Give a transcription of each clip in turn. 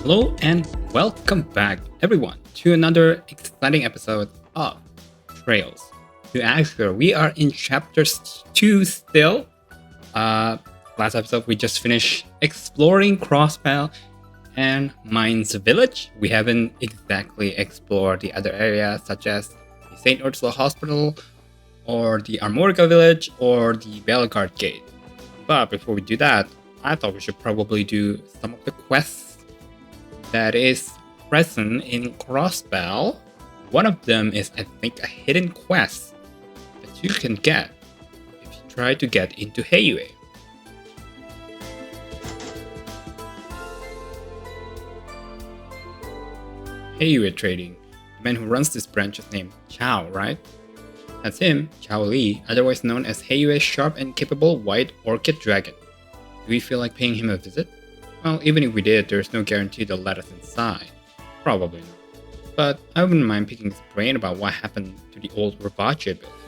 Hello and welcome back, everyone, to another exciting episode of Trails to Azure. We are in chapter 2 still. Last episode, we just finished exploring Crossbell and Mines Village. We haven't exactly explored the other areas, such as the St. Ursula Hospital, or the Armorica Village, or the Bellegarde Gate. But before we do that, I thought we should probably do some of the quests that is present in Crossbell. One of them is, I think, a hidden quest that you can get if you try to get into Heiyue. Heiyue Trading. The man who runs this branch is named Chao, right? That's him, Chao Li, otherwise known as Heiyue's sharp and capable White Orchid Dragon. Do we feel like paying him a visit? Well, even if we did, there's no guarantee they'll let us inside. Probably not. But I wouldn't mind picking his brain about what happened to the old Rabache building.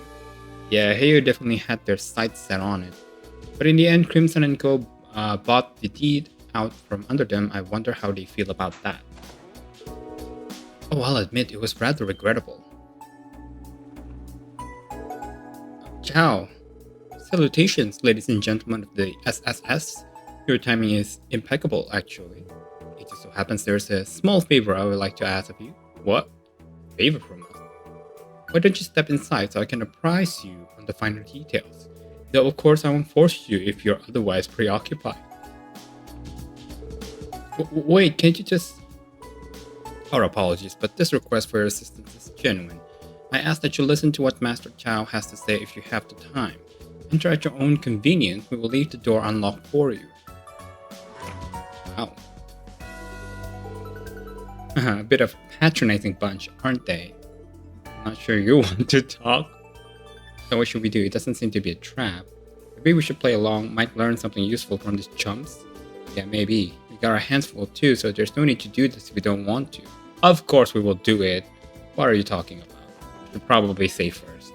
Yeah, Heiyue definitely had their sights set on it. But in the end, Crimson & Co. bought the deed out from under them. I wonder how they feel about that. Oh, I'll admit, it was rather regrettable. Ciao. Salutations, ladies and gentlemen of the SSS. Your timing is impeccable, actually. It just so happens there's a small favor I would like to ask of you. What? Favor from us? Why don't you step inside so I can apprise you on the finer details? Though of course I won't force you if you're otherwise preoccupied. Wait, can't you just... Our apologies, but this request for your assistance is genuine. I ask that you listen to what Master Chao has to say if you have the time. Enter at your own convenience. We will leave the door unlocked for you. Wow. A bit of a patronizing bunch, aren't they? I'm not sure you want to talk. So what should we do? It doesn't seem to be a trap. Maybe we should play along, might learn something useful from these chumps. Yeah, maybe. We got our hands full too, so there's no need to do this if we don't want to. Of course we will do it. What are you talking about? Should probably say first.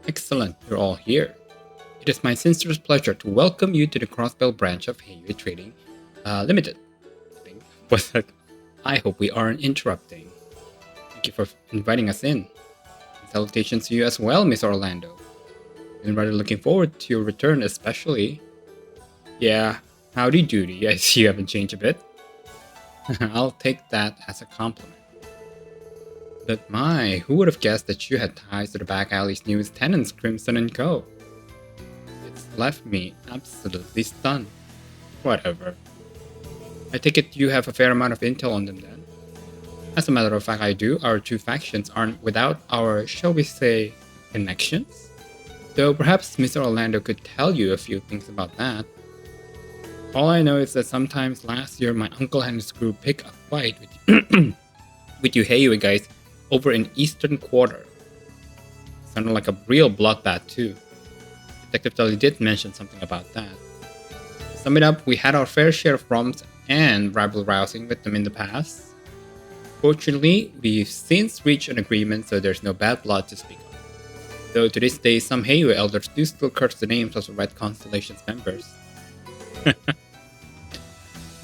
Excellent, you're all here. It is my sincere pleasure to welcome you to the Crossbell branch of Heiyue Trading Limited. But I hope we aren't interrupting. Thank you for inviting us in. And salutations to you as well, Miss Orlando. I'm rather looking forward to your return, especially. Yeah, howdy doody. I see you haven't changed a bit. I'll take that as a compliment. But my, who would have guessed that you had ties to the back alley's newest tenants, Crimson & Co.? It's left me absolutely stunned. Whatever. I take it you have a fair amount of intel on them then. As a matter of fact, I do. Our two factions aren't without our, shall we say, connections? Though perhaps Mr. Orlando could tell you a few things about that. All I know is that sometimes last year my uncle and his crew picked a fight with you Heiyue guys over in Eastern Quarter. Sounded like a real bloodbath too. Detective Tully did mention something about that. To sum it up, we had our fair share of problems and rabble-rousing with them in the past. Fortunately, we've since reached an agreement, so there's no bad blood to speak of. Though to this day, some Heiyue elders do still curse the names of the Red Constellation's members.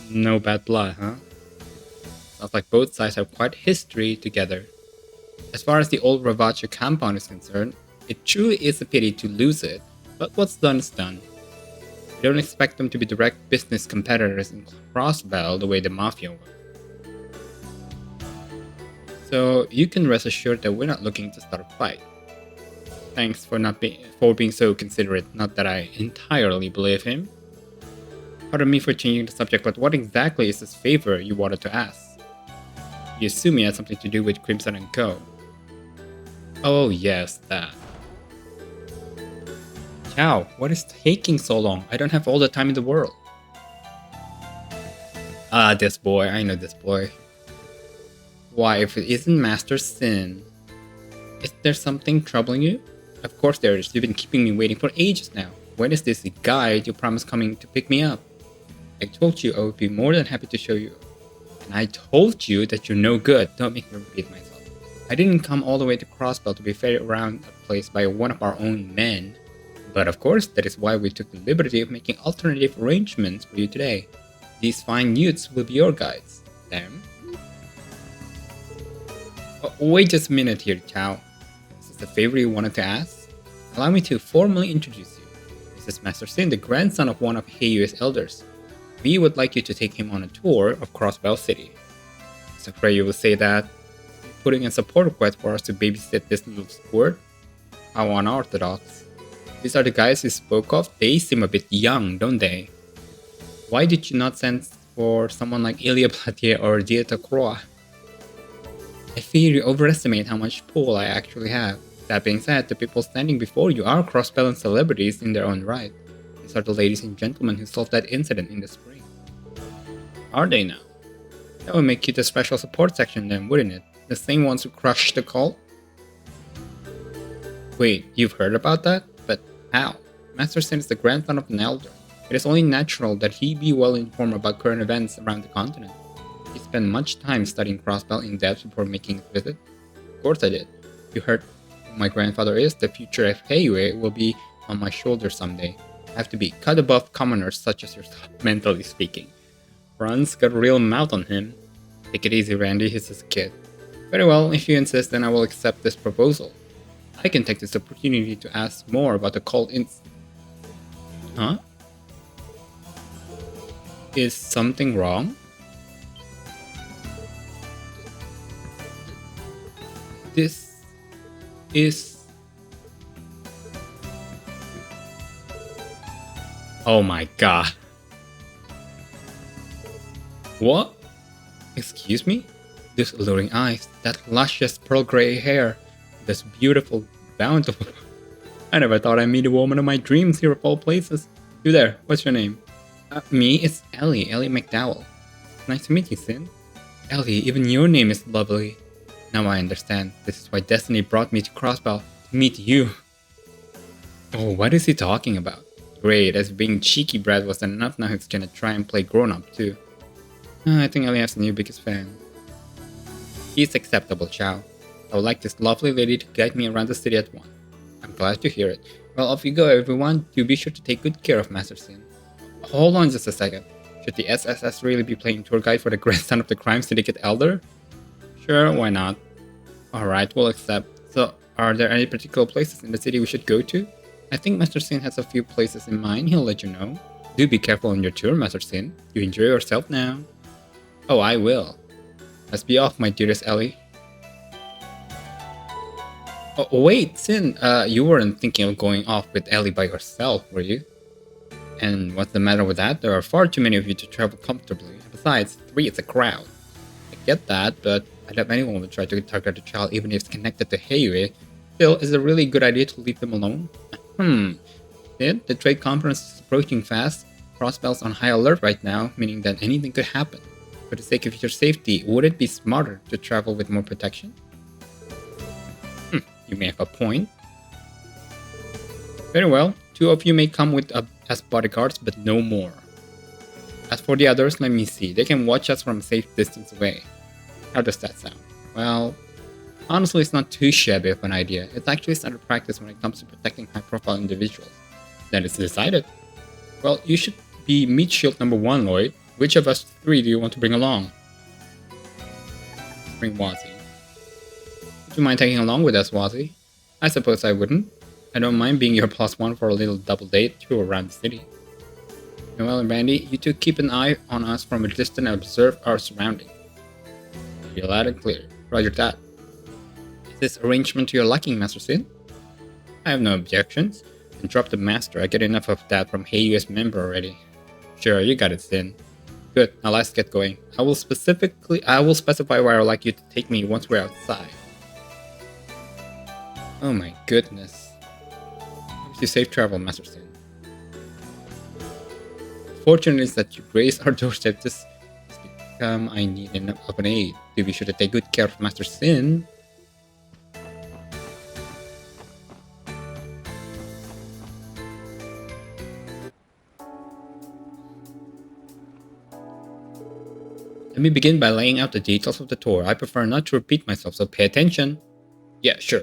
No bad blood, huh? Sounds like both sides have quite history together. As far as the old Rabache compound is concerned, it truly is a pity to lose it, but what's done is done. We don't expect them to be direct business competitors in Crossbell the way the Mafia were. So you can rest assured that we're not looking to start a fight. Thanks for being so considerate, not that I entirely believe him. Pardon me for changing the subject, but what exactly is this favor you wanted to ask? You assume it had something to do with Crimson & Co. Oh yes, that. Chow, what is taking so long? I don't have all the time in the world. Ah, this boy. I know this boy. Why, if it isn't Master Sin? Is there something troubling you? Of course there is. You've been keeping me waiting for ages now. When is this guide you promised coming to pick me up? I told you I would be more than happy to show you. And I told you that you're no good. Don't make me repeat myself. I didn't come all the way to Crossbell to be ferried around a place by one of our own men. But of course, that is why we took the liberty of making alternative arrangements for you today. These fine youths will be your guides. Them? Oh, wait just a minute here, Chow. Is this the favor you wanted to ask? Allow me to formally introduce you. This is Master Sin, the grandson of one of Heiyue's elders. We would like you to take him on a tour of Crossbell City. I was afraid you will say that. You're putting in support request for us to babysit this little squirt? How unorthodox. These are the guys you spoke of? They seem a bit young, don't they? Why did you not send for someone like Ilya Platier or Dieta Croix? I fear you overestimate how much pull I actually have. That being said, the people standing before you are Crossbell celebrities in their own right. These are the ladies and gentlemen who solved that incident in the spring. Are they now? That would make you the special support section then, wouldn't it? The same ones who crushed the cult? Wait, you've heard about that? But how? Master Sin is the grandson of an elder. It is only natural that he be well informed about current events around the continent. He spent much time studying Crossbell in depth before making his visit. Of course I did. You heard who my grandfather is, the future of Heiyue will be on my shoulders someday. I have to be cut above commoners such as yourself, mentally speaking. Franz got a real mouth on him. Take it easy, Randy, he's just a kid. Very well, if you insist, then I will accept this proposal. I can take this opportunity to ask more about the cult Huh? Is something wrong? This is... Oh my god. What? Excuse me? Those alluring eyes, that luscious pearl gray hair, this beautiful, bountiful... I never thought I'd meet a woman of my dreams here of all places. You there, what's your name? Me, it's Ellie McDowell. Nice to meet you, Sin. Ellie, even your name is lovely. Now I understand. This is why destiny brought me to Crossbell, to meet you. Oh, what is he talking about? Great, as being cheeky brat wasn't enough, now he's gonna try and play grown-up too. I think Ellie has a new biggest fan. He's acceptable, Chow. I would like this lovely lady to guide me around the city at once. I'm glad to hear it. Well, off you go, everyone. Do be sure to take good care of Master Sin. Hold on just a second. Should the SSS really be playing tour guide for the grandson of the crime syndicate elder? Sure, why not? Alright, we'll accept. So, are there any particular places in the city we should go to? I think Master Sin has a few places in mind, he'll let you know. Do be careful on your tour, Master Sin. You enjoy yourself now. Oh, I will. Let's be off, my dearest Ellie. Oh, wait, Sin, you weren't thinking of going off with Ellie by yourself, were you? And what's the matter with that? There are far too many of you to travel comfortably. Besides, 3 is a crowd. I get that, but I doubt anyone would try to target a child even if it's connected to Heiyue. Still, is it really a good idea to leave them alone? Sin, the trade conference is approaching fast. Crossbell's on high alert right now, meaning that anything could happen. For the sake of your safety, would it be smarter to travel with more protection? You may have a point. Very well, 2 of you may come with as bodyguards, but no more. As for the others, let me see. They can watch us from a safe distance away. How does that sound? Well, honestly, it's not too shabby of an idea. It's actually standard practice when it comes to protecting high-profile individuals. Then it's decided. Well, you should be meat shield number 1, Lloyd. Which of us 3 do you want to bring along? Bring Wazy. Would you mind taking along with us, Wazy? I suppose I wouldn't. I don't mind being your +1 for a little double date tour around the city. Noel and Randy, you two keep an eye on us from a distance and observe our surroundings. You're loud and clear. Roger that. Is this arrangement to your liking, Master Sin? I have no objections. And drop the master, I get enough of that from Heiyue's member already. Sure, you got it, Sin. Good, now let's get going. I will specify where I'd like you to take me once we're outside. Oh my goodness. Wish you safe travel, Master Sin. Fortunate is that you graced our doorstep this Come, I need enough of an aid to be sure to take good care of Master Sin. Let me begin by laying out the details of the tour. I prefer not to repeat myself, so pay attention. Yeah, sure.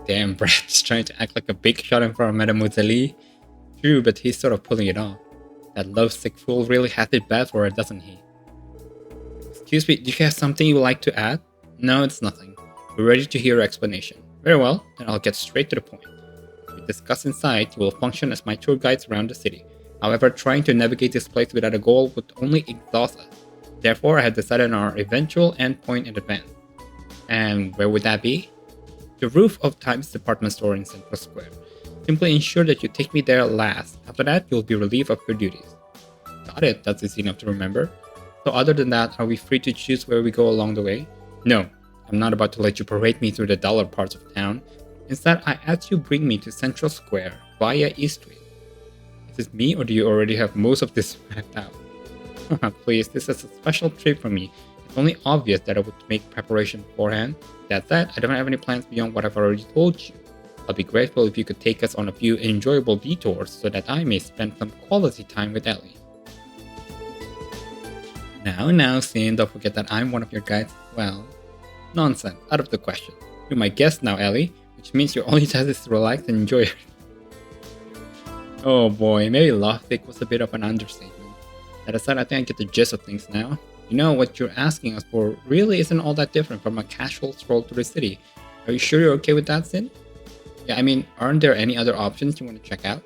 Damn, Brad's trying to act like a big shot in front of Mademoiselle. True, but he's sort of pulling it off. That lovesick fool really has it bad for her, doesn't he? Excuse me, do you have something you would like to add? No, it's nothing. We're ready to hear your explanation. Very well, then I'll get straight to the point. As we discussed inside, you will function as my tour guides around the city. However, trying to navigate this place without a goal would only exhaust us. Therefore, I had decided on our eventual endpoint in advance. And where would that be? The roof of Times department store in Central Square. Simply ensure that you take me there last. After that, you'll be relieved of your duties. Got it, that's easy enough to remember. So other than that, are we free to choose where we go along the way? No, I'm not about to let you parade me through the duller parts of town. Instead, I ask you bring me to Central Square via East Street. Is this me, or do you already have most of this mapped out? Please, this is a special trip for me. It's only obvious that I would make preparation beforehand. That said, I don't have any plans beyond what I've already told you. I'll be grateful if you could take us on a few enjoyable detours so that I may spend some quality time with Ellie. Now, Sin, don't forget that I'm one of your guides as well. Nonsense, out of the question. You're my guest now, Ellie, which means your only task is to relax and enjoy it. Oh boy, maybe lovesick was a bit of an understatement. That aside, I think I get the gist of things now. You know, what you're asking us for really isn't all that different from a casual stroll through the city. Are you sure you're okay with that, Sin? Yeah, I mean, aren't there any other options you want to check out?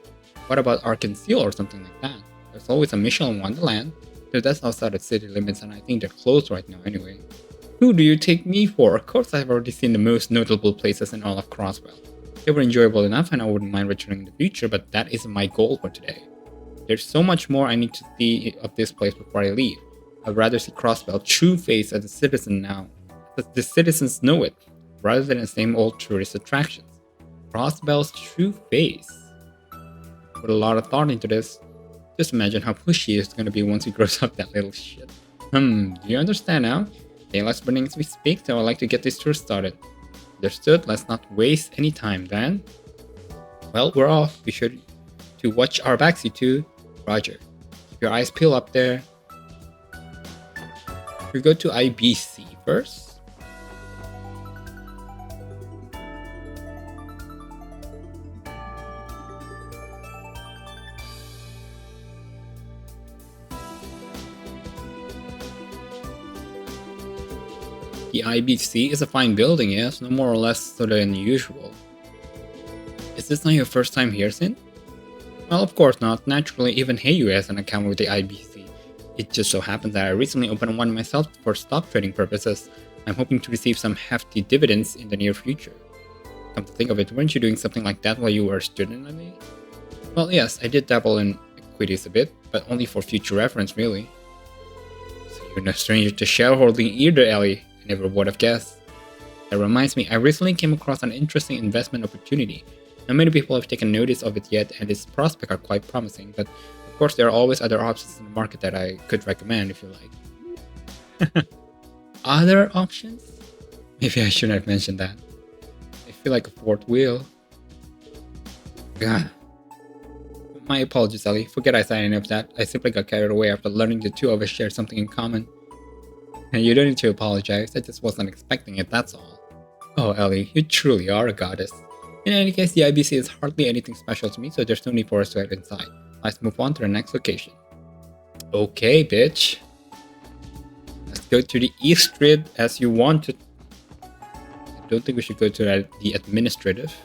What about Arkansas or something like that? There's always a Michelin Wonderland. Though that's outside the city limits and I think they're closed right now anyway. Who do you take me for? Of course I've already seen the most notable places in all of Crossbell. They were enjoyable enough and I wouldn't mind returning in the future, but that isn't my goal for today. There's so much more I need to see of this place before I leave. I'd rather see Crossbell true face as a citizen now, as the citizens know it, rather than the same old tourist attractions. Crossbell's true face. Put a lot of thought into this. Just imagine how pushy it's gonna be once he grows up, that little shit. Do you understand now? Daylight's burning as we speak, so I'd like to get this tour started. Understood? Let's not waste any time then. Well, we're off. Be sure to watch our backseat too. Roger. Keep your eyes peeled up there. We go to IBC first. The IBC is a fine building, yes, no more or less so than usual. Is this not your first time here, Sin? Well, of course not. Naturally, even Heiyu has an account with the IBC. It just so happens that I recently opened one myself for stock trading purposes. I'm hoping to receive some hefty dividends in the near future. Come to think of it, weren't you doing something like that while you were a student, Ellie? Well, yes, I did dabble in equities a bit, but only for future reference, really. So you're no stranger to shareholding either, Ellie. I never would have guessed. That reminds me, I recently came across an interesting investment opportunity. Not many people have taken notice of it yet, and its prospects are quite promising, but of course there are always other options in the market that I could recommend if you like. Other options? Maybe I shouldn't have mentioned that. I feel like a fourth wheel. God. My apologies, Ellie. Forget I said any of that. I simply got carried away after learning the two of us share something in common. And you don't need to apologize, I just wasn't expecting it, that's all. Oh, Ellie, you truly are a goddess. In any case, the IBC is hardly anything special to me, so there's no need for us to head inside. Let's move on to the next location. Okay, bitch. Let's go to the East Grid as you wanted. I don't think we should go to the administrative.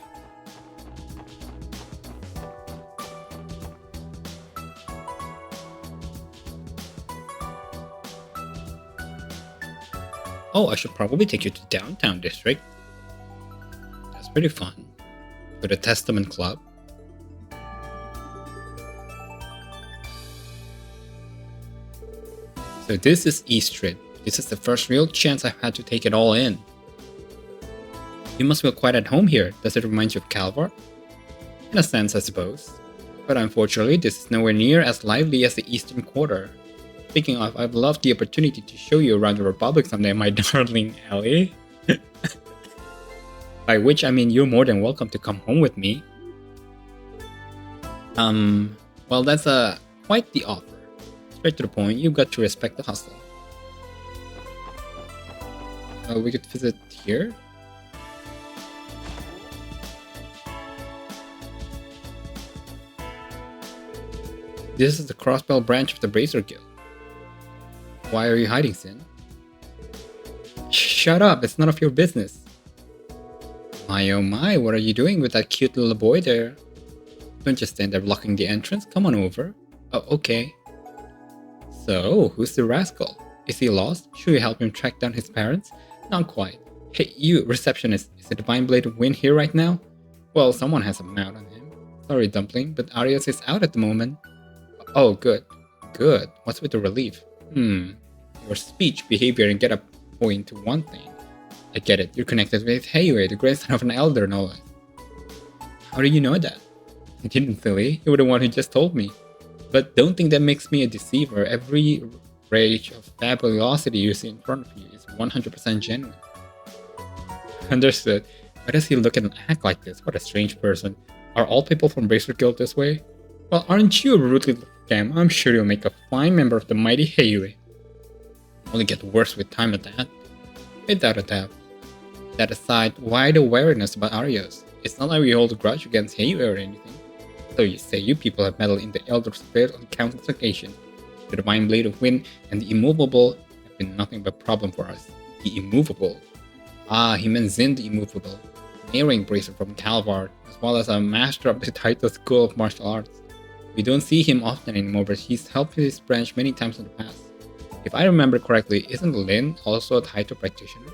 Oh, I should probably take you to Downtown District. That's pretty fun. For the Testament Club. So this is East Street. This is the first real chance I've had to take it all in. You must feel quite at home here. Does it remind you of Calvar? In a sense, I suppose. But unfortunately, this is nowhere near as lively as the Eastern Quarter. Speaking of, I'd love the opportunity to show you around the Republic someday, my darling Ellie. By which I mean you're more than welcome to come home with me. Well, that's quite the offer. Straight to the point, you've got to respect the hustle. We could visit here. This is the Crossbell branch of the Bracer Guild. Why are you hiding, Sin? Shut up, it's none of your business. My oh my, what are you doing with that cute little boy there? Don't just stand there blocking the entrance, come on over. Oh, okay. So, who's the rascal? Is he lost? Should we help him track down his parents? Not quite. Hey, you, receptionist, is the Divine Blade of Wind here right now? Well, someone has a mouth on him. Sorry, Dumpling, but Arias is out at the moment. Oh, good. Good. What's with the relief? Your speech, behavior, and get-up point to one thing. I get it. You're connected with Heiyue, the grandson of an elder, no less. How do you know that? I didn't, silly. You were the one who just told me. But don't think that makes me a deceiver. Every rage of fabulosity you see in front of you is 100% genuine. Understood. Why does he look and act like this? What a strange person. Are all people from Bracer Guild this way? Well, aren't you a ruthless scam? I'm sure you'll make a fine member of the mighty Heiyue. Only get worse with time at that. Without a doubt. That aside, why the wariness about Arios? It's not like we hold a grudge against Heiyue or anything. So you say you people have meddled in the Elder Spirit on countless occasions. The Divine Blade of Wind and the Immovable have been nothing but problem for us. The Immovable. Ah, he meant Zin the Immovable, Nearing Bracer from Calvard, as well as a master of the Taito School of Martial Arts. We don't see him often anymore, but he's helped his branch many times in the past. If I remember correctly, isn't Lin also a Taito practitioner?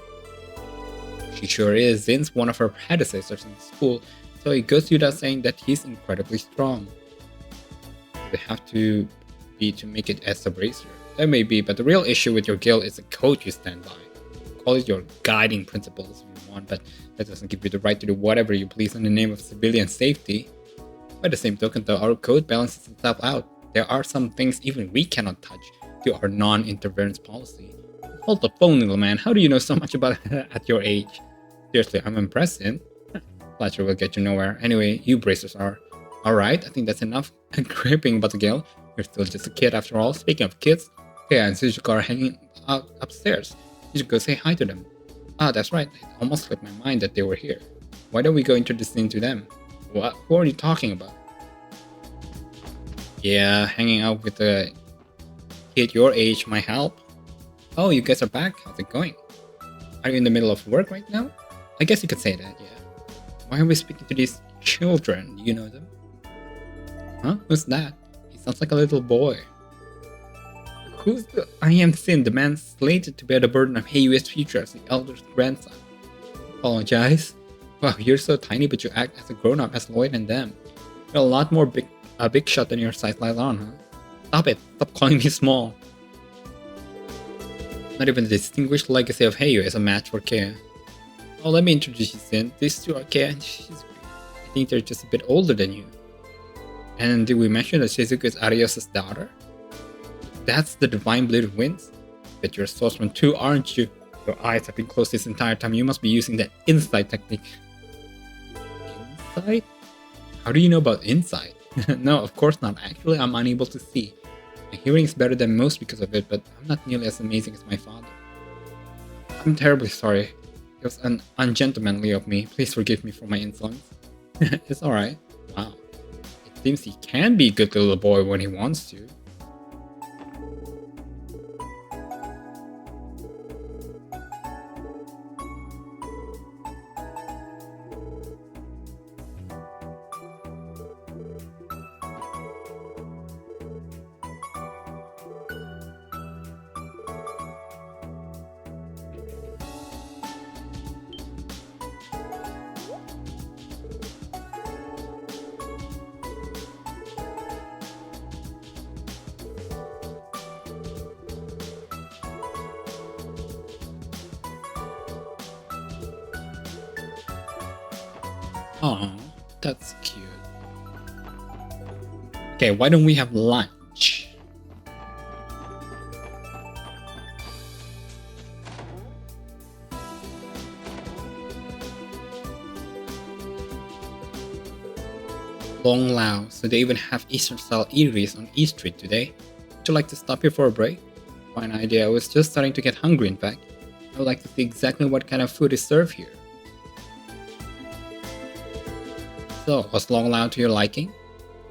She sure is. Zin's one of her predecessors in the school, so it goes without saying that he's incredibly strong. They have to be to make it as a bracer. That may be, but the real issue with your guild is the code you stand by. Call it your guiding principles if you want, but that doesn't give you the right to do whatever you please in the name of civilian safety. By the same token though, our code balances itself out. There are some things even we cannot touch to our non-interference policy. Hold the phone, little man. How do you know so much about it at your age? Seriously, I'm impressed, Sin. Flattery will get you nowhere. Anyway, you bracers are. Alright, I think that's enough gripping about the guild. You're still just a kid after all. Speaking of kids, Kaya and Suzuka are hanging out upstairs. You should go say hi to them. Ah, that's right. It almost slipped my mind that they were here. Why don't we go introduce them to them? What? Who are you talking about? Yeah, hanging out with a kid your age might help. Oh, you guys are back? How's it going? Are you in the middle of work right now? I guess you could say that, yeah. Why are we speaking to these children? Do you know them? Huh? Who's that? He sounds like a little boy. Who's the... I am Sin, the man slated to bear the burden of Heiyue's future as the elder's grandson. Apologize? Wow, you're so tiny but you act as a grown-up as Lloyd and them. You're a lot more big shot than your size lies on, huh? Stop it! Stop calling me small! Not even the distinguished legacy of Heiyue is a match for Kea. Oh, let me introduce you, Sin. These two are Kea and Shizuku. I think they're just a bit older than you. And did we mention that Shizuku is Arios' daughter? That's the Divine Blade of Winds? Bet you're a swordsman too, aren't you? Your eyes have been closed this entire time. You must be using that insight technique. Insight? How do you know about insight? No, of course not. Actually, I'm unable to see. My hearing is better than most because of it, but I'm not nearly as amazing as my father. I'm terribly sorry. It was ungentlemanly of me. Please forgive me for my insolence. It's alright. Wow. It seems he can be a good little boy when he wants to. Aw, that's cute. Okay, why don't we have lunch? Long Lao, so they even have Eastern-style eateries on East Street today. Would you like to stop here for a break? Fine idea, I was just starting to get hungry in fact. I would like to see exactly what kind of food is served here. So, was Long Lao to your liking?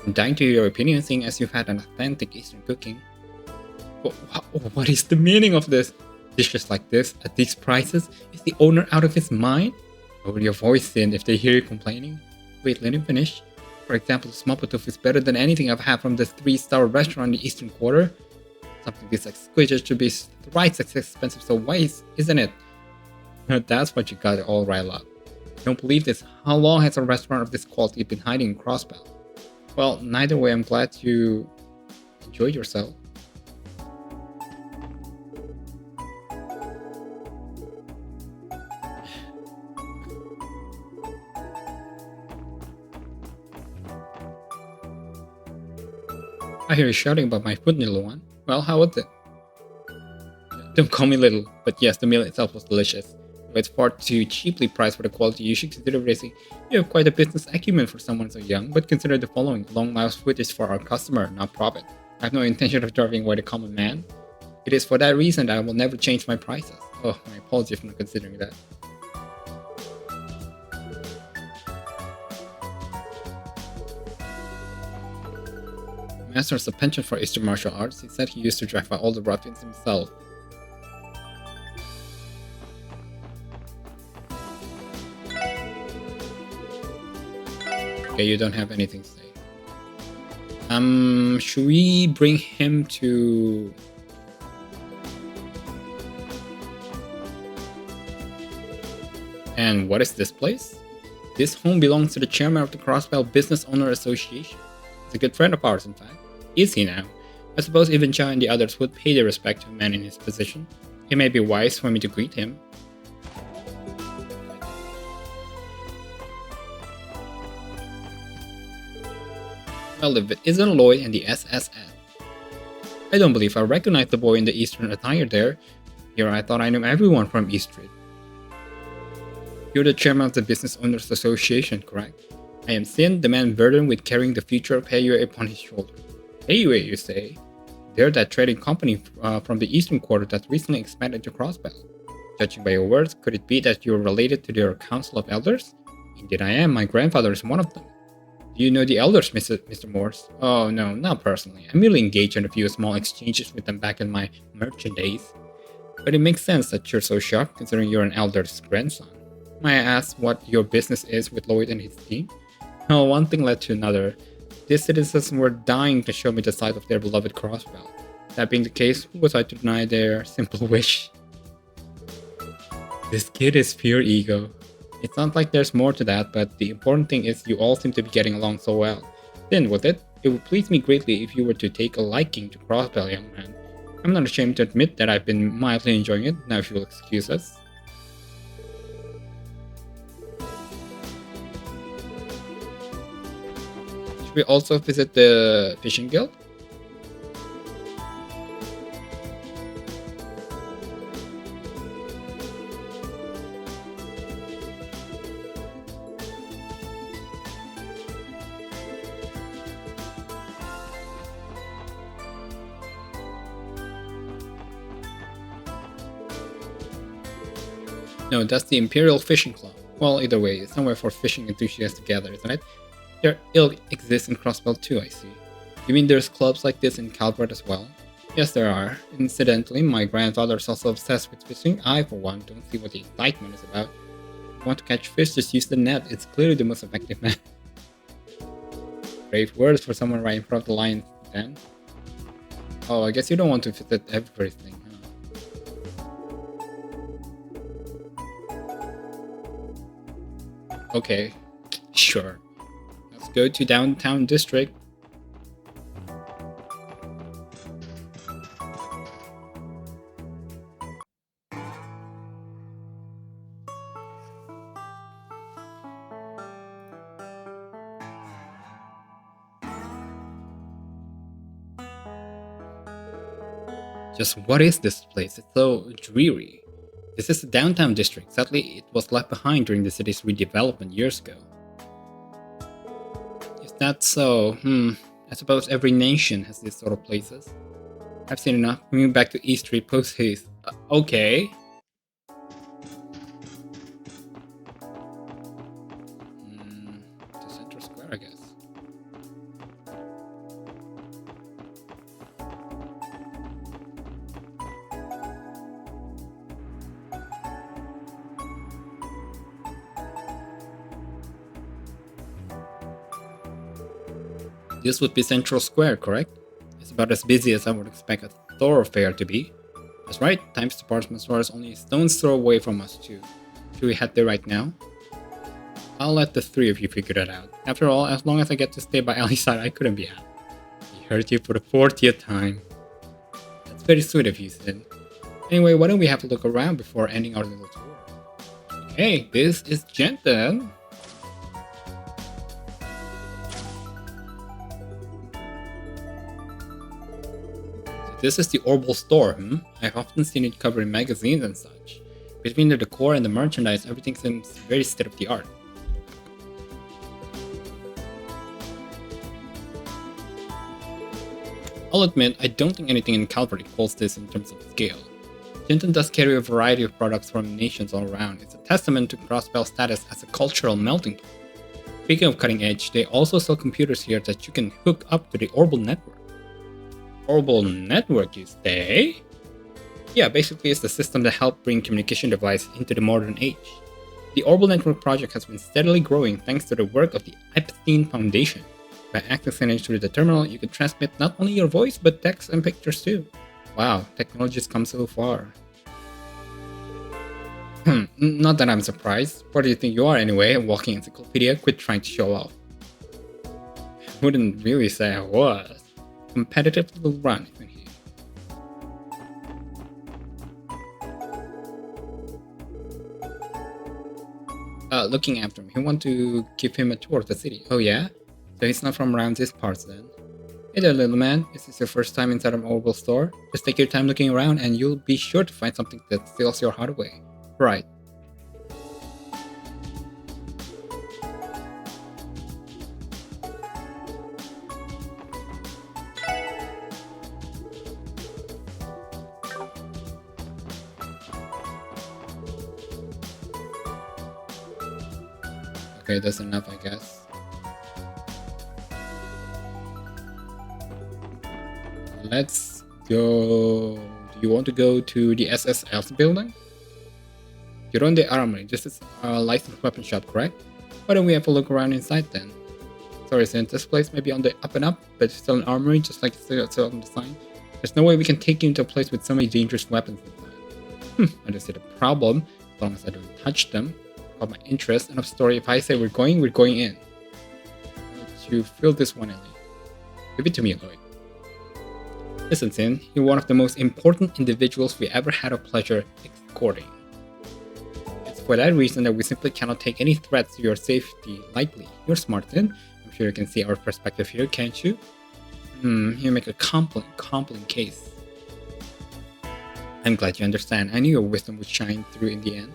I'm dying to hear your opinion, seeing as you've had an authentic Eastern cooking. What is the meaning of this? Dishes like this, at these prices? Is the owner out of his mind? Lower your voice in if they hear you complaining. Wait, let him finish. For example, the small tofu is better than anything I've had from this 3-star restaurant in the Eastern Quarter. Something this exquisite should be thrice as expensive, so why isn't it? That's what you got it all riled up. Don't believe this. How long has a restaurant of this quality been hiding in Crossbell? Well, neither way, I'm glad you enjoyed yourself. I hear you shouting about my food, little one. Well, how was it? Don't call me little, but yes, the meal itself was delicious. Though it's far too cheaply priced for the quality you should consider raising. You have quite a business acumen for someone so young, but consider the following. Long Lao's food is for our customer, not profit. I have no intention of driving away the common man. It is for that reason that I will never change my prices. Oh, my apologies for not considering that. Master has a penchant for Eastern martial arts. He said he used to drive out all the ruffians himself. Okay, you don't have anything to say. Should we bring him to... And what is this place? This home belongs to the chairman of the Crossbell Business Owner Association. He's a good friend of ours, in fact. Is he now? I suppose even Chow and the others would pay their respect to a man in his position. It may be wise for me to greet him. Well, if it isn't Lloyd and the SSN. I don't believe I recognize the boy in the Eastern attire there. Here I thought I knew everyone from East Street. You're the chairman of the Business Owners Association, correct? I am Sin, the man burdened with carrying the future of Heiyue upon his shoulders. Heiyue, you say? They're that trading company from the Eastern Quarter that recently expanded to Crossbell. Judging by your words, could it be that you're related to their Council of Elders? Indeed I am, my grandfather is one of them. Do you know the Elders, Mr. Morse? Oh no, not personally. I merely engaged in a few small exchanges with them back in my merchant days. But it makes sense that you're so sharp, considering you're an Elder's grandson. May I ask what your business is with Lloyd and his team? Oh, one thing led to another. These citizens were dying to show me the side of their beloved Crossbell. That being the case, who was I to deny their simple wish? This kid is pure ego. It sounds like there's more to that, but the important thing is you all seem to be getting along so well. Then, with it, it would please me greatly if you were to take a liking to Crossbell, young man. I'm not ashamed to admit that I've been mildly enjoying it, now if you'll excuse us. Should we also visit the fishing guild? No, that's the Imperial Fishing Club. Well, either way, it's somewhere for fishing enthusiasts to gather, isn't it? There exists in Crossbell too, I see. You mean there's clubs like this in Calvert as well? Yes, there are. Incidentally, my grandfather's also obsessed with fishing. I, for one, don't see what the excitement is about. If you want to catch fish, just use the net. It's clearly the most effective method. Brave words for someone right in front of the lion's den. Oh, I guess you don't want to visit everything. Okay, sure. Let's go to downtown district. Just what is this place? It's so dreary. This is the downtown district. Sadly, it was left behind during the city's redevelopment years ago. That's so. I suppose every nation has these sort of places. I've seen enough. Moving back to East Street post haste. Okay. To Central Square, I guess. This would be Central Square, correct? It's about as busy as I would expect a thoroughfare to be. That's right, Times Department Store is only a stone's throw away from us too. Should we head there right now? I'll let the three of you figure that out. After all, as long as I get to stay by Ali's side, I couldn't be happy. He heard you for the 40th time. That's very sweet of you, Sid. Anyway, why don't we have a look around before ending our little tour? Okay, this is Jensen. This is the Orbital store, I've often seen it covered in magazines and such. Between the decor and the merchandise, everything seems very state-of-the-art. I'll admit, I don't think anything in Calvary equals this in terms of scale. Jinton does carry a variety of products from nations all around. It's a testament to Crossbell's status as a cultural melting pot. Speaking of cutting edge, they also sell computers here that you can hook up to the Orbital network. Orbital network, you say? Yeah, basically it's the system that helped bring communication devices into the modern age. The Orbital Network project has been steadily growing thanks to the work of the Epstein Foundation. By accessing it through the terminal, you can transmit not only your voice, but text and pictures too. Wow, technology's come so far. Not that I'm surprised. What do you think you are anyway, a walking encyclopedia? Quit trying to show off. I wouldn't really say I was. Competitive little run, isn't he? Looking after him. He want to give him a tour of the city. Oh yeah? So he's not from around these parts then. Hey there, little man. Is this your first time inside an Orbital store? Just take your time looking around and you'll be sure to find something that steals your heart away. Right. Okay, that's enough, I guess. Let's go. Do you want to go to the SSL's building? You're on the armory. This is a licensed weapon shop, correct? Why don't we have a look around inside then? Sorry, since this place may be on the up and up, but it's still an armory, just like it's on the sign. There's no way we can take you into a place with so many dangerous weapons inside. I don't see the problem, as long as I don't touch them. Caught my interest. Enough story. If I say we're going in. Would you feel this one, Ellie? Give it to me, Lloyd. Listen, Sin, you're one of the most important individuals we ever had a pleasure escorting. It's for that reason that we simply cannot take any threats to your safety lightly. You're smart, Sin. I'm sure you can see our perspective here, can't you? You make a compelling case. I'm glad you understand. I knew your wisdom would shine through in the end.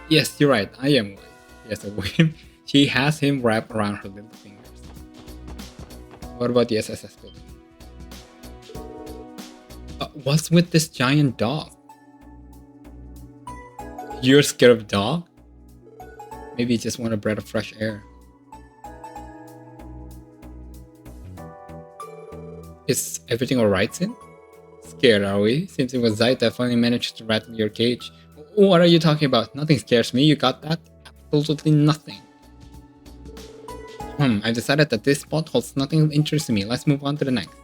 Yes, you're right. I am wise. Yes, a whim. She has him wrapped around her little fingers. What about the SSS building? What's with this giant dog? You're scared of dog? Maybe you just want a breath of fresh air. Is everything alright, Sin? Scared, are we? Seems it was Zayt that finally managed to rattle your cage. What are you talking about? Nothing scares me, you got that? Absolutely nothing. I decided that this spot holds nothing of interest to me. Let's move on to the next.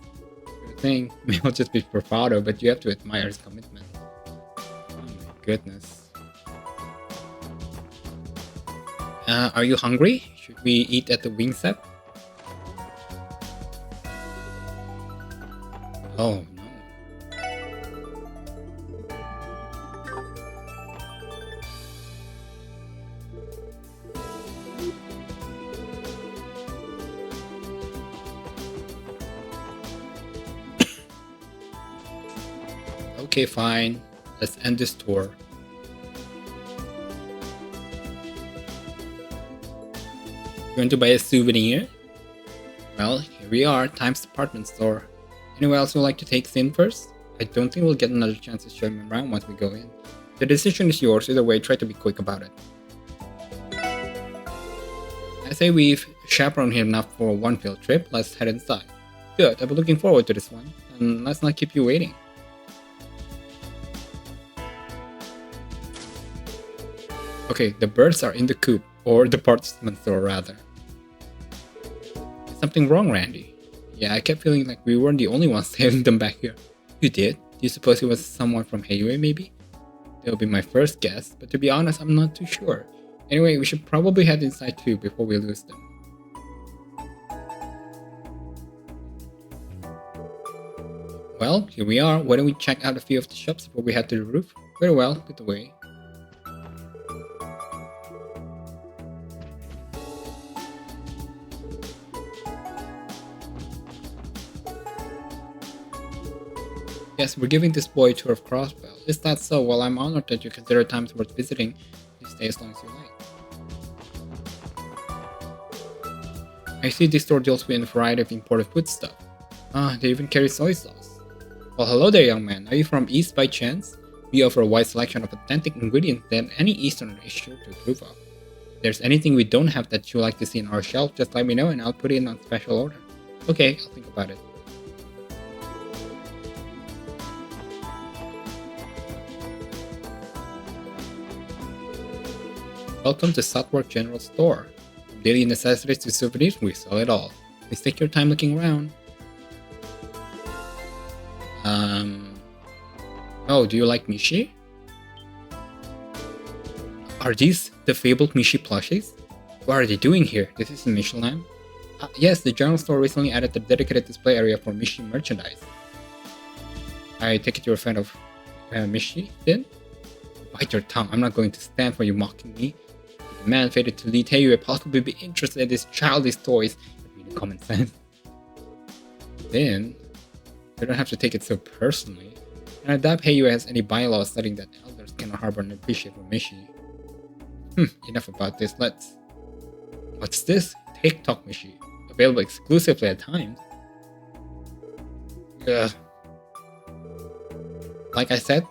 Your thing may all just be bravado, but you have to admire his commitment. Oh my goodness. Are you hungry? Should we eat at the wing set? Oh no. Okay, fine. Let's end this tour. You want to buy a souvenir? Well, here we are, Times department store. Anyone else would like to take us in first? I don't think we'll get another chance to show him around once we go in. The decision is yours, either way, try to be quick about it. I say we've chaperoned him enough for one field trip, let's head inside. Good, I've been looking forward to this one, and let's not keep you waiting. Okay, the birds are in the coop, or department store rather. Is something wrong, Randy? Yeah, I kept feeling like we weren't the only ones sailing them back here. You did? Do you suppose it was someone from Heiyue, maybe? That would be my first guess, but to be honest, I'm not too sure. Anyway, we should probably head inside too before we lose them. Well, here we are. Why don't we check out a few of the shops before we head to the roof? Very well, lead the way. Yes, we're giving this boy a tour of Crossbell. Is that so? Well, I'm honored that you consider times worth visiting. You stay as long as you like. I see this store deals with a variety of imported food stuff. Ah, they even carry soy sauce. Well, hello there, young man. Are you from East by chance? We offer a wide selection of authentic ingredients that any Easterner is sure to approve of. If there's anything we don't have that you'd like to see on our shelf, just let me know and I'll put it in on special order. Okay, I'll think about it. Welcome to Southwark General Store. From daily necessities to souvenirs, we sell it all. Please take your time looking around. Oh, do you like Mishi? Are these the fabled Mishi plushies? What are they doing here? This is Michelin? Yes, the general store recently added a dedicated display area for Mishi merchandise. I take it you're a fan of Mishi, then? Bite your tongue, I'm not going to stand for you mocking me. If the man fated to lead Heiyue possibly be interested in these childish toys, really common sense. Then, you don't have to take it so personally. And I doubt Heiyue has any bylaws stating that elders cannot harbor an appreciation for Mishi. Enough about this, let's... What's this? TikTok Mishi. Available exclusively at times. Ugh. Like I said,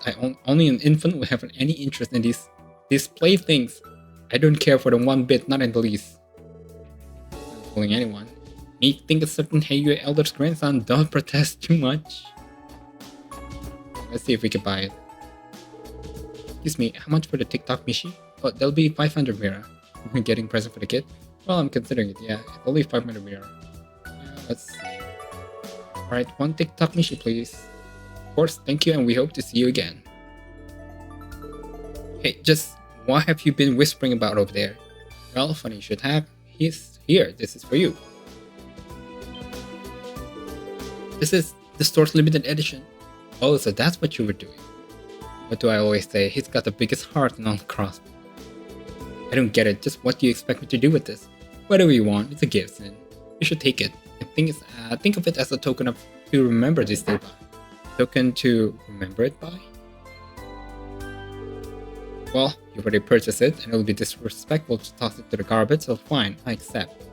only an infant would have any interest in these playthings. I don't care for them one bit, not in the least. Not fooling anyone. Me think a certain Heiyue elder's grandson don't protest too much. Let's see if we can buy it. Excuse me, how much for the TikTok Mishi? Oh, that'll be 500 Mira. Am I getting present for the kid? Well, I'm considering it, yeah. It's only 500 Mira. Let's see. Alright, one TikTok Mishi, please. Of course, thank you, and we hope to see you again. Hey, just what have you been whispering about over there? Well, funny you should have. He's here. This is for you. This is the store's limited edition. Oh, so that's what you were doing. What do I always say? He's got the biggest heart in all Crossbell. I don't get it. Just what do you expect me to do with this? Whatever you want. It's a gift, and you should take it. Think of it as a token of to remember this day by. Token to remember it by? Well, you already purchased it, and it will be disrespectful to toss it to the garbage, so fine, I accept.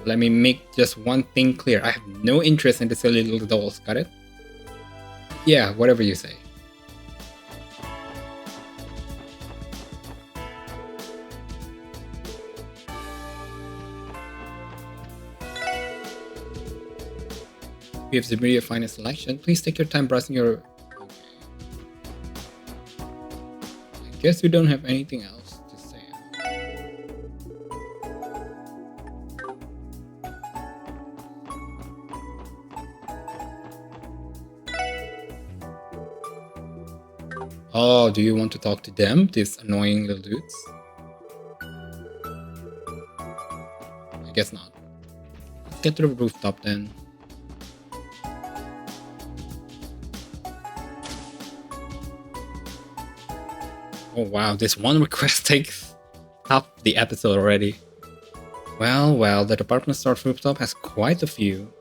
Let me make just one thing clear. I have no interest in the silly little dolls, got it? Yeah, whatever you say. We have the media finest selection. Please take your time browsing your... Okay. I guess we don't have anything else to say. Oh, do you want to talk to them, these annoying little dudes? I guess not. Let's get to the rooftop then. Oh wow, this one request takes half the episode already. Well, the department store rooftop has quite a few.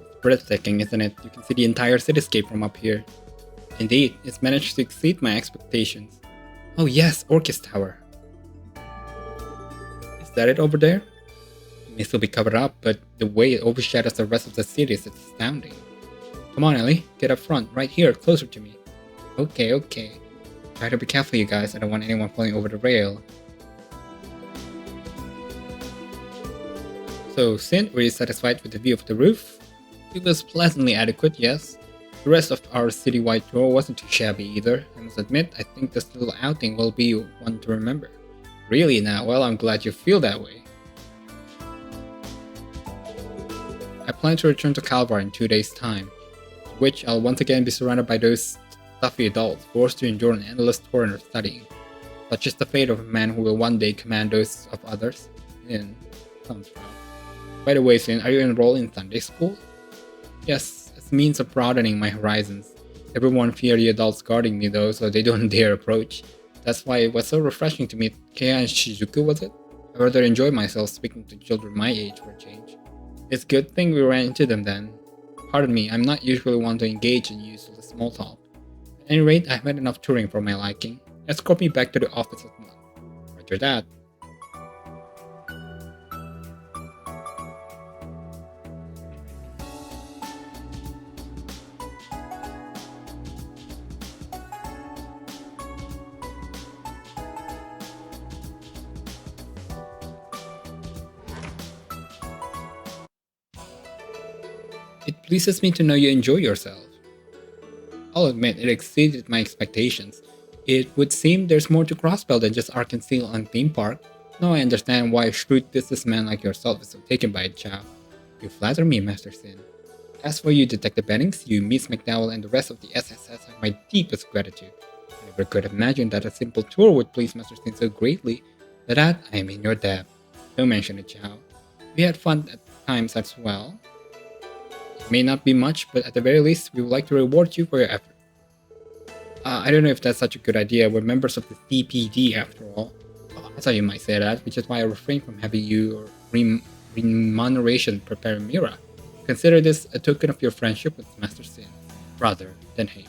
It's breathtaking, isn't it? You can see the entire cityscape from up here. Indeed, it's managed to exceed my expectations. Oh yes, Orchis Tower. Is that it over there? may still be covered up, but the way it overshadows the rest of the city is astounding. Come on, Ellie. Get up front. Right here, closer to me. Okay. Try to be careful, you guys. I don't want anyone falling over the rail. So, Sin, were you satisfied with the view of the roof? It was pleasantly adequate, yes. The rest of our citywide tour wasn't too shabby either. I must admit, I think this little outing will be one to remember. Really now? Well, I'm glad you feel that way. I plan to return to Calvar in 2 days' time, which I'll once again be surrounded by those stuffy adults forced to endure an endless tour of studying. Such is the fate of a man who will one day command those of others. Sounds right. By the way, Sin, are you enrolled in Sunday school? Yes, as a means of broadening my horizons. Everyone feared the adults guarding me though, so they don't dare approach. That's why it was so refreshing to meet Keiya and Shizuku, was it? I rather enjoy myself speaking to children my age for a change. It's a good thing we ran into them then. Pardon me, I'm not usually one to engage in useless small talk. At any rate, I've had enough touring for my liking. Escort me back to the office at once. Roger that. It pleases me to know you enjoy yourself. I'll admit, it exceeded my expectations. It would seem there's more to Crossbell than just Arkansas and theme park. Now I understand why a shrewd businessman like yourself is so taken by it, Chow. You flatter me, Master Sin. As for you, Detective Bennings, you, Miss McDowell, and the rest of the SSS have my deepest gratitude. I never could imagine that a simple tour would please Master Sin so greatly. For that, I am in your debt. Don't mention it, Chow. We had fun at times as well. It may not be much, but at the very least, we would like to reward you for your effort. I don't know if that's such a good idea. We're members of the CPD after all. I thought you might say that, which is why I refrain from having your remuneration prepare Mira. Consider this a token of your friendship with Master Sin, rather than hate.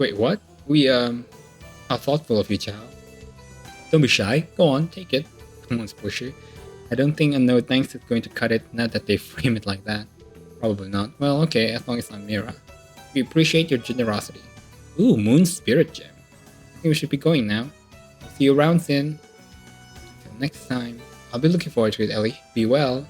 Wait, what? How thoughtful of you, Chow. Don't be shy. Go on, take it. Come on, Squishy. I don't think a no thanks is going to cut it, not that they frame it like that. Probably not. Well, okay, as long as I'm Mira. We appreciate your generosity. Ooh, Moon Spirit Gem. I think we should be going now. See you around, Sin. Until next time. I'll be looking forward to it, Ellie. Be well.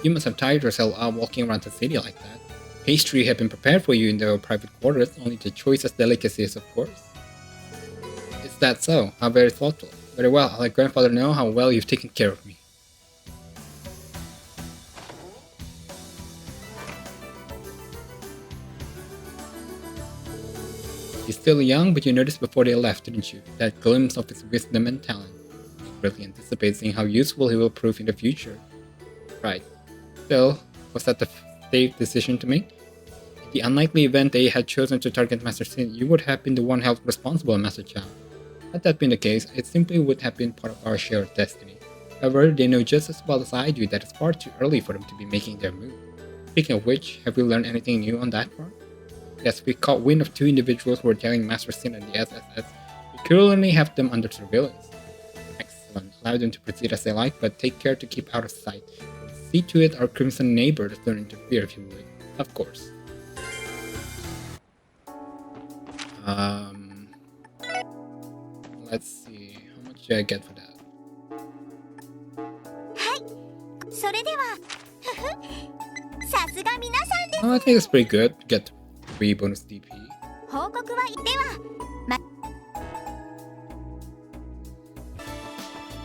You must have tired yourself out walking around the city like that. Pastry had been prepared for you in their private quarters, only the choicest delicacies, of course. Is that so? How very thoughtful. Very well, I'll let grandfather know how well you've taken care of me. He's still young, but you noticed before they left, didn't you? That glimpse of his wisdom and talent. You really anticipate seeing how useful he will prove in the future. Right. Still, was that the safe decision to make? In the unlikely event they had chosen to target Master Sin, you would have been the one held responsible, Master Chow. Had that been the case, it simply would have been part of our shared destiny. However, they know just as well as I do that it's far too early for them to be making their move. Speaking of which, have we learned anything new on that front? Yes, we caught wind of 2 individuals who were telling Master Sin and the SSS. We currently have them under surveillance. Excellent. Allow them to proceed as they like, but take care to keep out of sight. See to it our crimson neighbor does not interfere if you would. Of course. Let's see. How much do I get for that? Oh, I think it's pretty good. Get 3 bonus DP.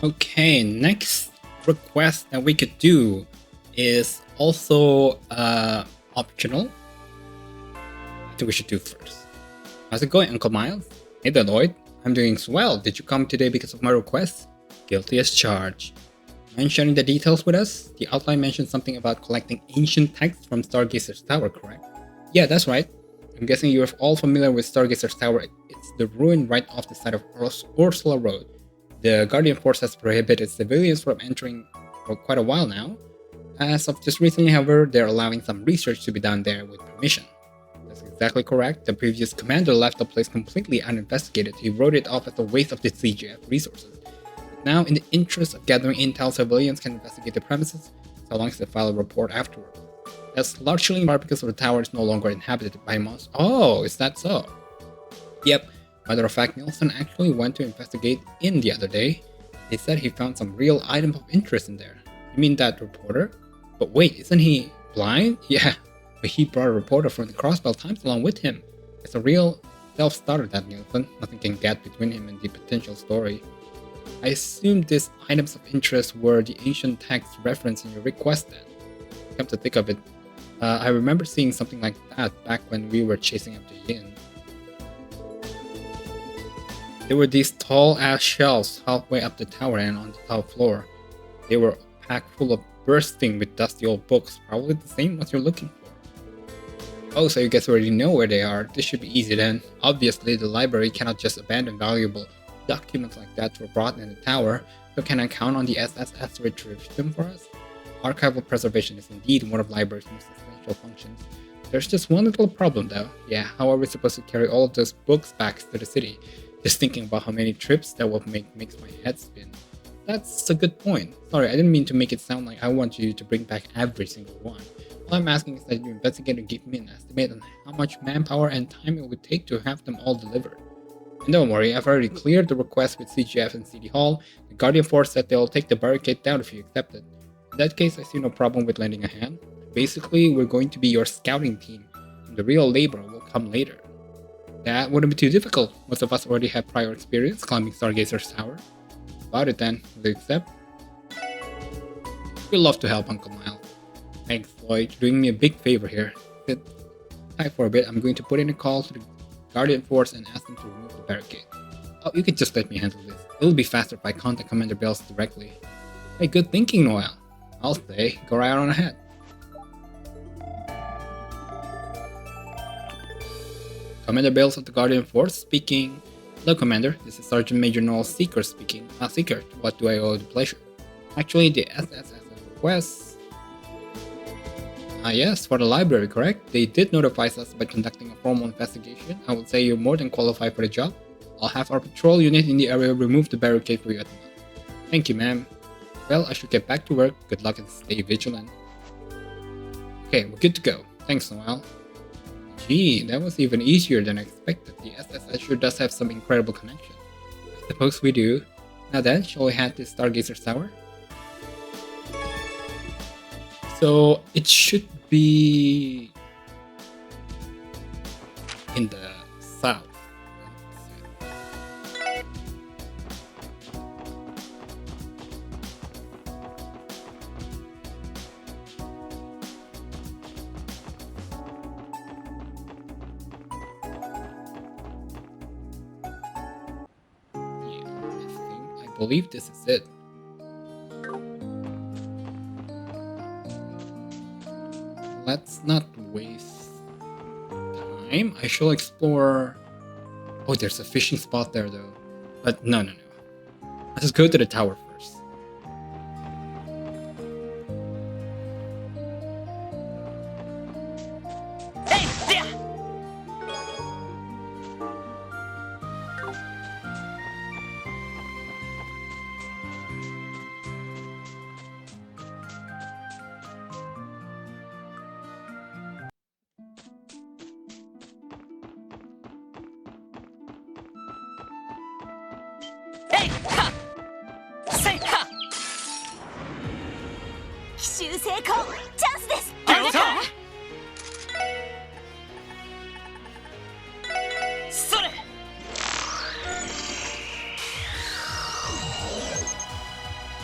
Okay, next request that we could do is also optional. I think we should do first. How's it going, Uncle Miles? Hey there, Lloyd. I'm doing swell. Did you come today because of my request? Guilty as charged. Mind sharing the details with us? The outline mentioned something about collecting ancient texts from Stargazer's Tower, correct? Yeah, that's right. I'm guessing you're all familiar with Stargazer's Tower. It's the ruin right off the side of Ursula Road. The Guardian Force has prohibited civilians from entering for quite a while now. As of just recently, however, they're allowing some research to be done there with permission. That's exactly correct. The previous commander left the place completely uninvestigated. He wrote it off as a waste of the CGF resources. But now, in the interest of gathering intel, civilians can investigate the premises, so long as they file a report afterward. That's largely in part because the tower is no longer inhabited by monsters. Oh, is that so? Yep. Matter of fact, Nielsen actually went to investigate in the other day. He said he found some real items of interest in there. You mean that reporter? But wait, isn't he blind? Yeah, but he brought a reporter from the Crossbell Times along with him. It's a real self-starter, that Nielsen. Nothing can get between him and the potential story. I assume these items of interest were the ancient text referenced in your request then. Come to think of it, I remember seeing something like that back when we were chasing after Yin. There were these tall-ass shelves halfway up the tower and on the top floor. They were packed full of bursting with dusty old books, probably the same ones you're looking for. Oh, so you guys already know where they are. This should be easy then. Obviously, the library cannot just abandon valuable documents like that to rot in the tower, so can I count on the SSS to retrieve them for us? Archival preservation is indeed one of the library's most essential functions. There's just one little problem though. Yeah, how are we supposed to carry all of those books back to the city? Just thinking about how many trips that will makes my head spin. That's a good point. Sorry, I didn't mean to make it sound like I want you to bring back every single one. All I'm asking is that you investigate and give me an estimate on how much manpower and time it would take to have them all delivered. And don't worry, I've already cleared the request with CGF and City Hall. The Guardian Force said they'll take the barricade down if you accept it. In that case, I see no problem with lending a hand. Basically, we're going to be your scouting team, and the real labor will come later. That wouldn't be too difficult. Most of us already have prior experience climbing Stargazer's tower. About it then, will you accept? We'd love to help, Uncle Miles. Thanks, Lloyd. You're doing me a big favor here. Sit tight for a bit. I'm going to put in a call to the Guardian Force and ask them to remove the barricade. Oh, you can just let me handle this. It'll be faster if I contact Commander Bells directly. Hey, good thinking, Noel. I'll stay. Go right on ahead. Commander Bells of the Guardian Force speaking. Hello, Commander. This is Sergeant Major Noel Seeker speaking. Seeker, what do I owe the pleasure? Actually, the SSS request. Yes, for the library, correct? They did notify us by conducting a formal investigation. I would say you're more than qualified for the job. I'll have our patrol unit in the area remove the barricade for you at once. Thank you, ma'am. Well, I should get back to work. Good luck and stay vigilant. Okay, we're good to go. Thanks, Noel. Gee, that was even easier than I expected. The SSS sure does have some incredible connection. I suppose we do. Now then, shall we head to Stargazer's Tower? So, it should be in the south. I believe this is it. Let's not waste time. I shall explore. Oh, there's a fishing spot there though. But no. Let's go to the tower first.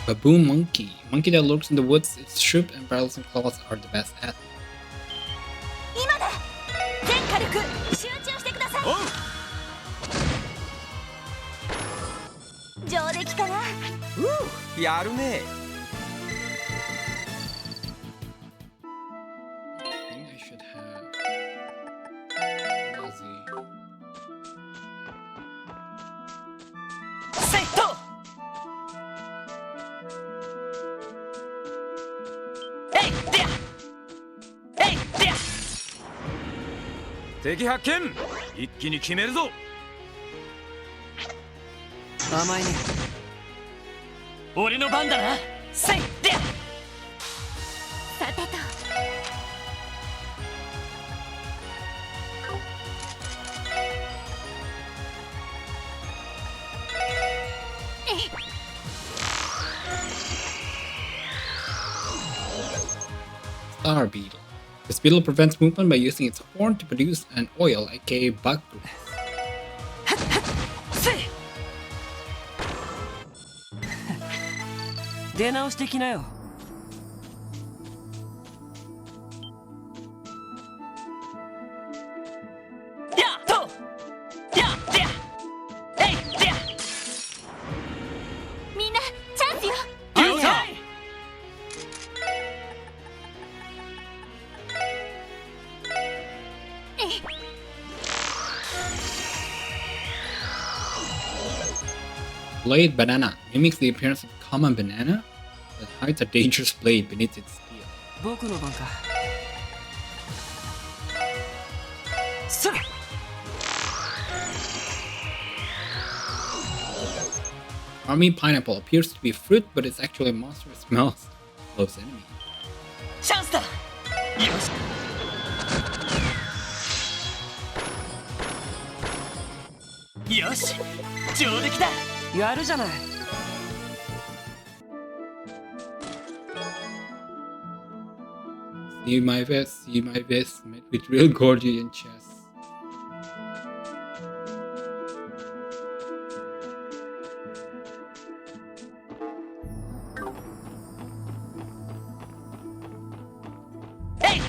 Baboon monkey. Monkey that lurks in the woods, its shrimp and barrels and claws are the best at. I should have Wazy. 敵発見。一気に決めるぞ。甘いね。俺の番だな。せいで。さてと。Star Beetle. This beetle prevents movement by using its horn to produce an oil, aka bug grease. 出直してきなよ。みんなチャンスよ。Blade Banana mimics the appearance of a common banana that hides a dangerous blade beneath its steel. 僕の番か。それ。Army Pineapple appears to be a fruit, but it's actually a monster that smells close enemy. チャンスだ。よし。よし。上出来だ。やるじゃない。See my vest, met with real Gordian chest. Hey,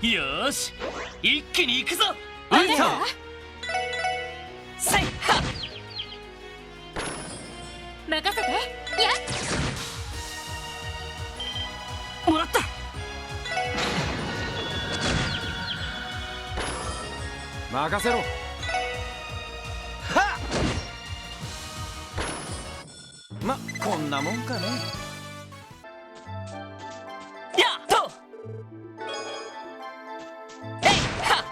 よし、一気に行くぞ。せいは。任せて。やっ。もらった。任せろ。はっ。ま、こんなもんかね。やっと。えいは。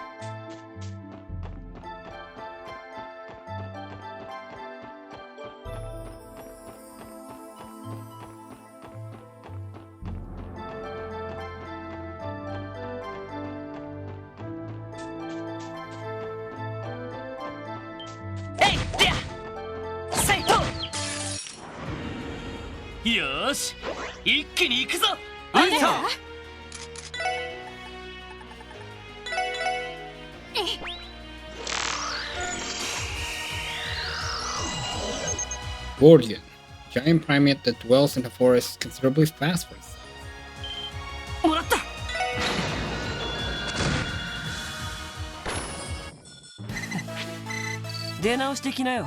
よし、一気に行くぞ。Gordian, giant primate that dwells in the forest considerably fast for its size. もらった。出直してきなよ。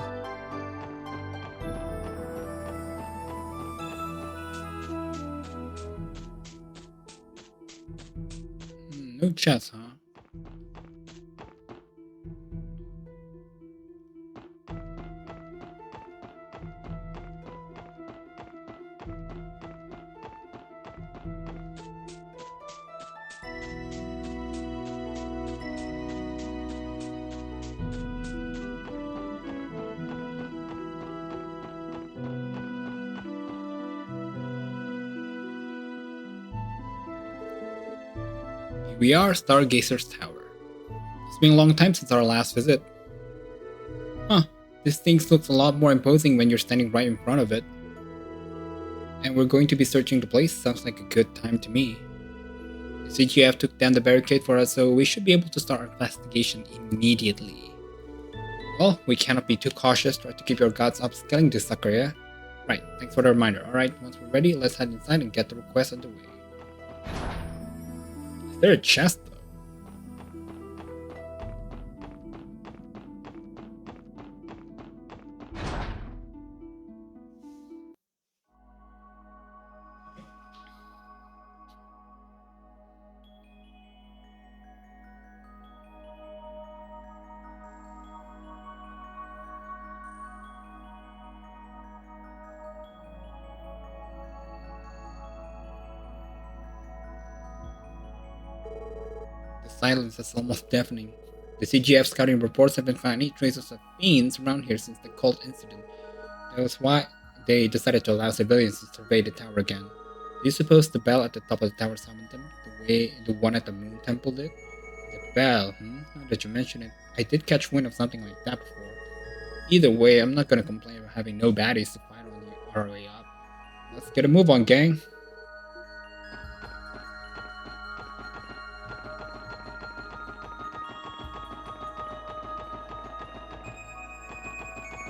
No chess, huh? Here we are, Stargazer's Tower. It's been a long time since our last visit. Huh, this thing looks a lot more imposing when you're standing right in front of it. And we're going to be searching the place, sounds like a good time to me. The CGF took down the barricade for us, so we should be able to start our investigation immediately. Well, we cannot be too cautious, try to keep your guards upscaling this sucker, yeah? Right, thanks for the reminder. Alright, once we're ready, let's head inside and get the request underway. Is there a chest though? silence is almost deafening. The CGF scouting reports haven't found any traces of fiends around here since the cult incident. That was why they decided to allow civilians to survey the tower again. Do you suppose the bell at the top of the tower summoned them, the way the one at the Moon Temple did? The bell, now that you mention it, I did catch wind of something like that before. Either way, I'm not gonna complain about having no baddies to fight on our way up. Let's get a move on, gang.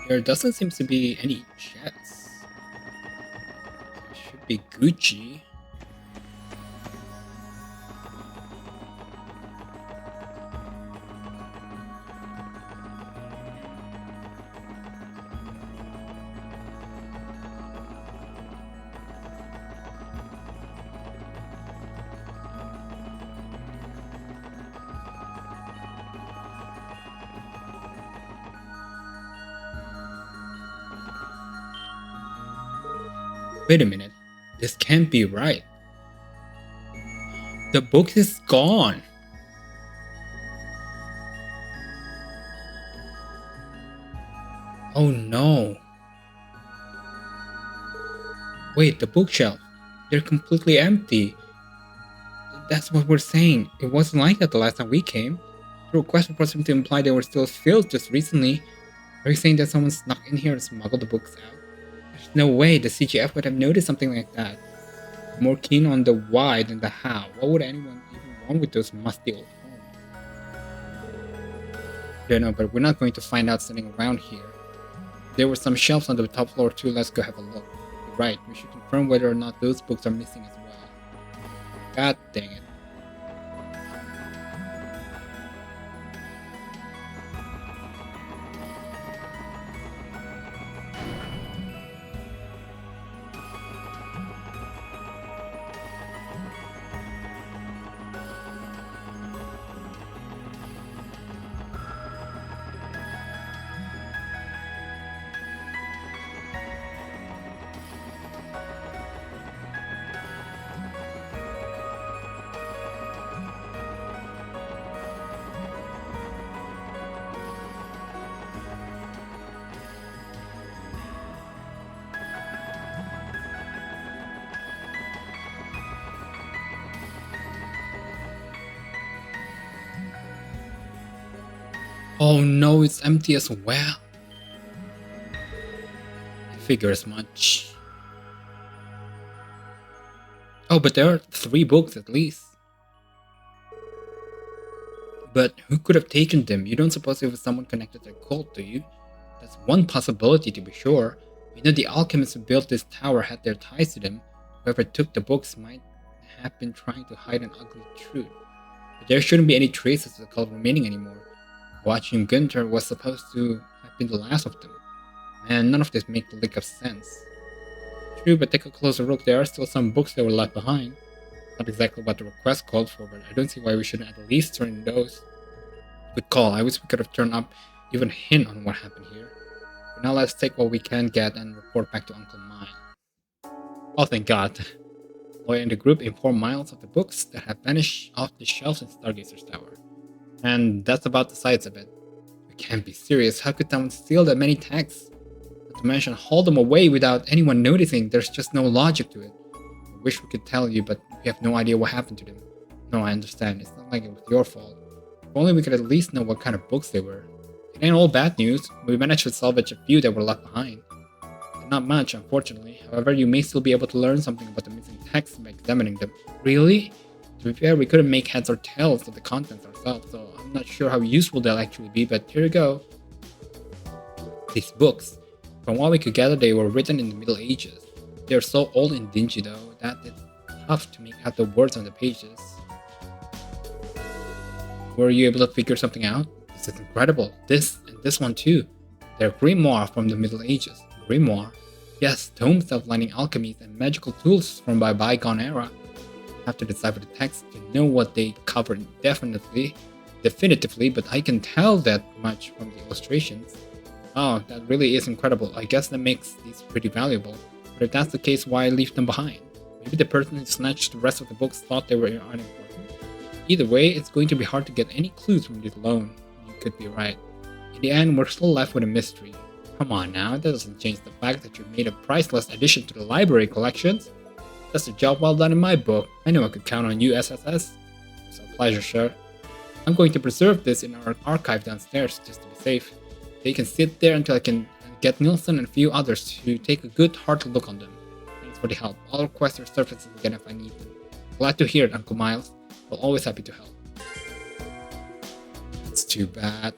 There doesn't seem to be any chests. There should be Gucci. Wait a minute, this can't be right. The book is gone. Oh no. Wait, the bookshelf. They're completely empty. That's what we're saying. It wasn't like that the last time we came. The request reports seem to imply they were still filled just recently. Are you saying that someone snuck in here and smuggled the books out? There's no way the CGF would have noticed something like that. More keen on the why than the how. What would anyone even want with those musty old homes? Yeah, no, but we're not going to find out sitting around here. There were some shelves on the top floor too. Let's go have a look. You're right. We should confirm whether or not those books are missing as well. God dang it. Oh no, it's empty as well. I figure as much. Oh, but there are 3 books at least. But who could have taken them? You don't suppose it was someone connected to a cult, do you? That's one possibility to be sure. We know the alchemists who built this tower had their ties to them. Whoever took the books might have been trying to hide an ugly truth. But there shouldn't be any traces of the cult remaining anymore. Watching Gunther was supposed to have been the last of them. Man, none of this makes a lick of sense. True, but take a closer look, there are still some books that were left behind. Not exactly what the request called for, but I don't see why we shouldn't at least turn in those. Good call, I wish we could have turned up even a hint on what happened here. But now let's take what we can get and report back to Uncle Mine. Oh, thank God. Lloyd and the group informed Miles of the books that had vanished off the shelves in Stargazer's Tower. And that's about the size of it. You can't be serious. How could someone steal that many texts? Not to mention, haul them away without anyone noticing. There's just no logic to it. I wish we could tell you, but we have no idea what happened to them. No, I understand. It's not like it was your fault. If only we could at least know what kind of books they were. It ain't all bad news. We managed to salvage a few that were left behind. But not much, unfortunately. However, you may still be able to learn something about the missing texts by examining them. Really? To be fair, we couldn't make heads or tails of the contents ourselves, so I'm not sure how useful they'll actually be, but here you go. These books. From what we could gather, they were written in the Middle Ages. They are so old and dingy though, that it's tough to make out the words on the pages. Were you able to figure something out? This is incredible. This and this one too. They're grimoire from the Middle Ages. Grimoire? Yes, tomes outlining alchemies and magical tools from a bygone era. Have to decipher the text to know what they covered definitively, but I can tell that much from the illustrations. Oh, that really is incredible. I guess that makes these pretty valuable. But if that's the case, why leave them behind? Maybe the person who snatched the rest of the books thought they were unimportant. Either way, it's going to be hard to get any clues from this alone. You could be right. In the end, we're still left with a mystery. Come on now, that doesn't change the fact that you made a priceless addition to the library collections. That's a job well done in my book. I knew I could count on you, SSS. It's a pleasure, sir. I'm going to preserve this in our archive downstairs just to be safe. They can sit there until I can get Nilsson and a few others to take a good hard look on them. Thanks for the help. All requests are surfacing again if I need them. Glad to hear it, Uncle Miles. We're always happy to help. It's too bad.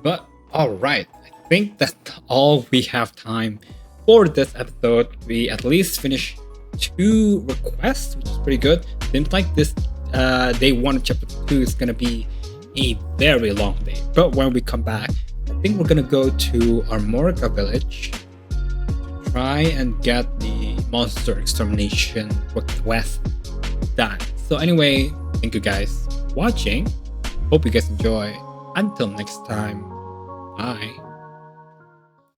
But alright, I think that's all we have time for this episode. We at least finished 2 requests, which is pretty good. Seems like this day 1 of chapter 2 is gonna be a very long day. But when we come back, I think we're gonna go to Armorica village to try and get the monster extermination request done. So anyway, thank you guys for watching. Hope you guys enjoy. Until next time, bye.